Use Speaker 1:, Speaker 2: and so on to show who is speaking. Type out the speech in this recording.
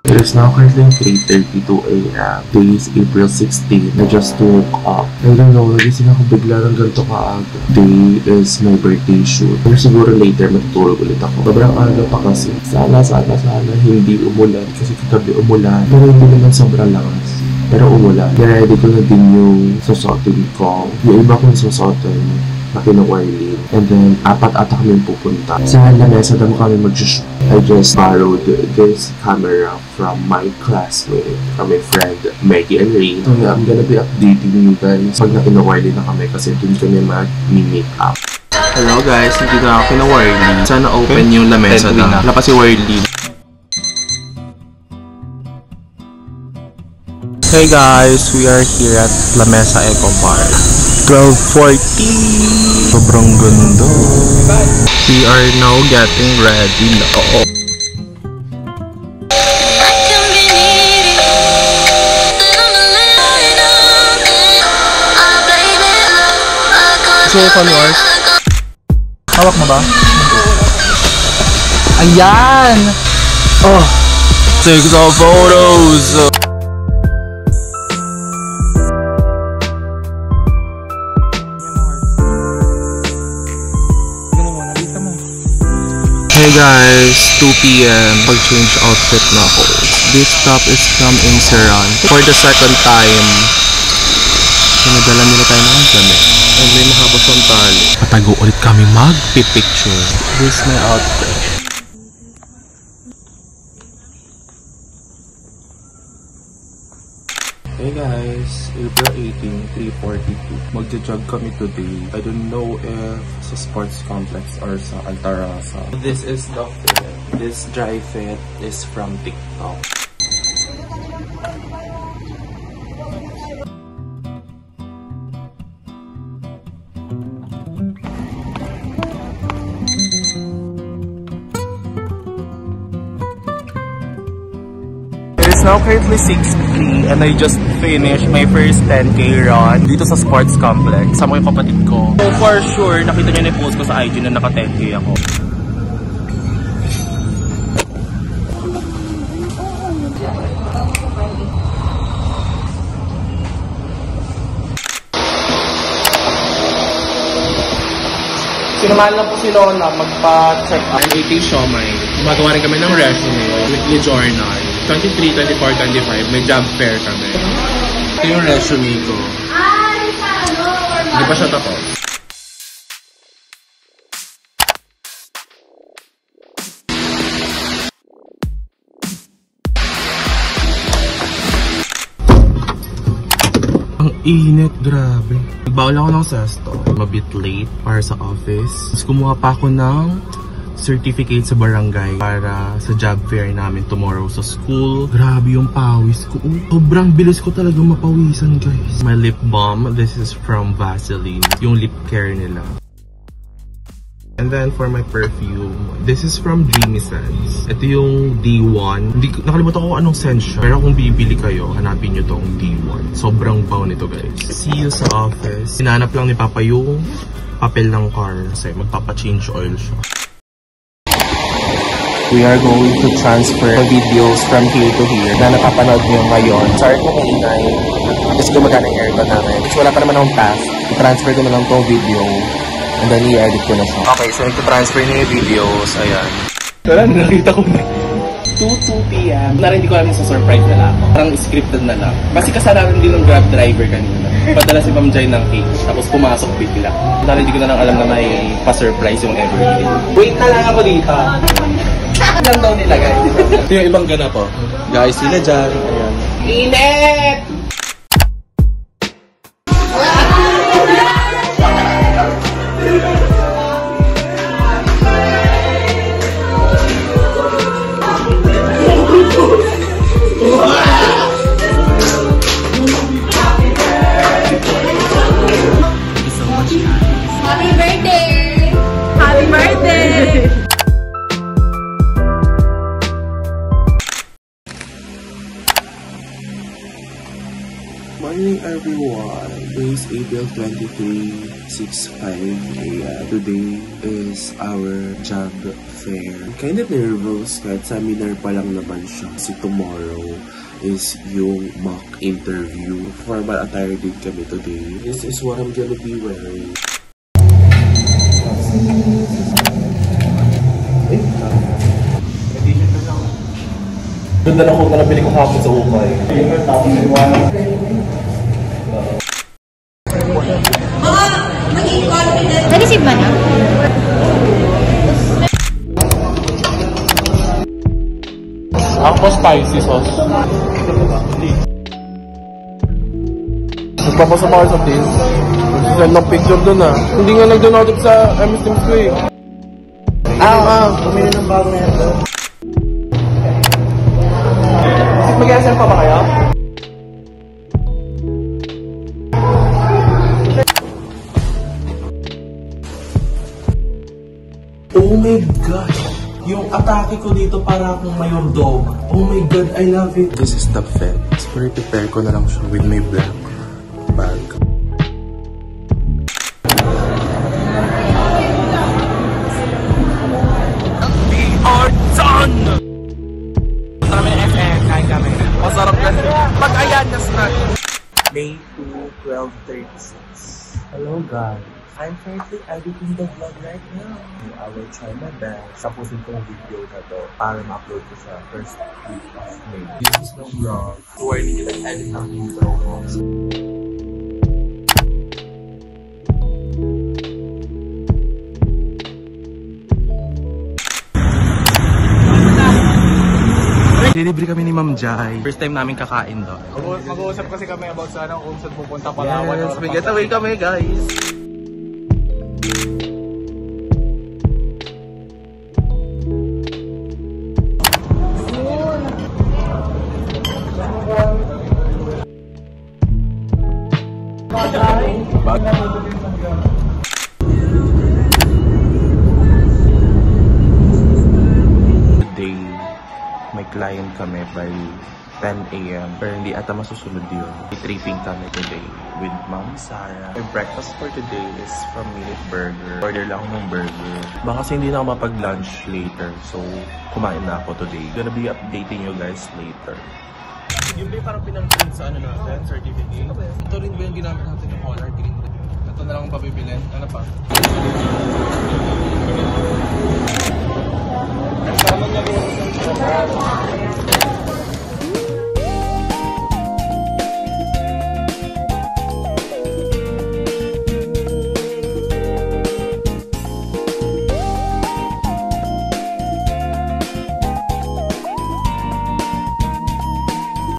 Speaker 1: It is now currently 3:32 a.m. Today is April 16. I just woke up. I don't know, nagising ako bigla ng ganito kaaga. Today is my birthday shoot. Pero siguro later matutulog ulit ako. Sobrang aga pa kasi. Sana hindi umulan kasi kagabi umulan. Pero hindi naman sobrang lakas. Pero umulan. Ready ko na din yung susuotin ko. Yung iba kong susuotin na kinuwailin. And then, 4 ata kami pupunta. Sa lamesa naman kami mag-shoot. I just borrowed this camera from my classmate, from my friend, Maggie and Rain. So yeah, I'm gonna be updating you guys pag na-kinuwailin na kami kasi dun kami mag-make up. Hello guys, hindi na ako kinuwailin. Sana open yung lamesa na. Wala pa si Warlin. Hey guys, we are here at Lamesa Eco Park. 12:40. Sobrang ganda. We are now getting ready now. Show from yours. Hawak mo ba? Ayan! Oh! Take some photos! Hey guys, 2 PM, pag-change outfit na ako. This top is from Inseran. For the second time, sinadala nila tayo ng damit. And may mahaba pang tali. Patago ulit kami mag-picture. This is my outfit. Hey guys, April 18, 3:42. Magja-jog kami today. I don't know if sa sports complex or sa Altarasa. This is the fit. This dry fit is from TikTok. It's now currently 6:03 and I just finished my first 10K run dito sa sports complex. Sama yung kapatid ko. So for sure, nakita niyo na yung post ko sa IG na naka 10K ako. Sinamahan lang po si Lola magpa-check up. I'm eating siomai. Gumagawa rin kami ng resume, weekly journal. 23, 24, 25, may job fair kami. Ito yung resume ko. Hindi pa siya tapos. Ang init, grabe. Nagbawal ako ng sesto. I'm a bit late para sa office. Tapos kumuha pa ako ng certificate sa barangay para sa job fair namin tomorrow sa school. Grabe yung pawis ko. Sobrang bilis ko talaga mapawisan guys. My lip balm, this is from Vaseline. Yung lip care nila. And then for my perfume, this is from Dreamy Scents. Ito yung D1. Nakalimutan ko anong scent siya. Pero kung bibili kayo, hanapin nyo tong D1. Sobrang baw nito guys. See you sa office. Sinanap lang ni Papa yung papel ng car kasi magpapa-change oil siya. We are going to transfer the videos from here to here na napapanood nyo ngayon. Sorry kung maingay. Kasi gumagana yung aircon namin. Kasi wala pa naman akong path. I-transfer ko na lang itong video. And then i-edit ko na siya. Okay, so ito-transfer na yung videos. Ayan. Tara, nakita ko na. 2 PM. Hindi ko alam sa surprise na lang. Parang scripted na lang. Kasi kasalanan din ng Grab driver kanina. Padala si Ma'am Jai ng cake. Tapos pumasok bigla. Dahil hindi ko na lang alam na may pa-surprise yung Evergreen. Wait na lang ako dito. Lang daw nila guys. Ito yung ibang ganap po. Guys, sila dyan. Ayan. Init!
Speaker 2: Happy birthday! Happy birthday!
Speaker 1: Morning everyone. Today is April 23. 6:05 a.m. Today is our job fair. Kinda nervous kahit seminar pa lang naman siya. Kasi tomorrow is yung mock interview. Formal attire din kami today. This is what I'm gonna be wearing.
Speaker 3: Ganda na ko na nabili ko hapon sa ukay.
Speaker 2: Na-receive ba na?
Speaker 3: Ako spicy sauce. Nagpapasok ako sa tin. Send ng picture doon ah. Hindi nga nag-download sa MS Teams ko eh. Bumili ng bago na yan doon. Mag-SM pa ba kayo?
Speaker 1: Oh my gosh! Yung atake ko dito para akong mayordoma. Oh my god, I love it! This is the fit. So, prepare ko na lang siya with my black bag.
Speaker 3: We are done! Punta kami ng FM, kain kami. Masarap kasi. Pag-ayan na snack. May 2, 12:36. Hello guys. I'm currently editing the vlog right now. I will try my best. Tapusin ko yung video na to para ma-upload ko sa first week of May. This is the vlog where hindi nag-edit ang intro ko. Delivery kami ni Ma'am Jai. First time namin kakain doon.
Speaker 4: Mag-uusap kasi kami about sana kung saan pupunta Palawan.
Speaker 3: Yes, may getaway kami guys.
Speaker 1: Today, may client kami by 10 a.m. Pero hindi ata masusunod yun. Tripping kami today with Ma'am Sarah. My breakfast for today is from Minute Burger. Order lang ng burger. Baka kasi hindi na ako mapag-lunch later. So, kumain na ako today. Gonna be updating you guys later.
Speaker 3: Yung ba parang pinang-print sa ano natin, certificate? Ito rin ba yung ginamit natin yung color green? Ito na lang ang pabibilin. Ano pa? Kasama niya rin yung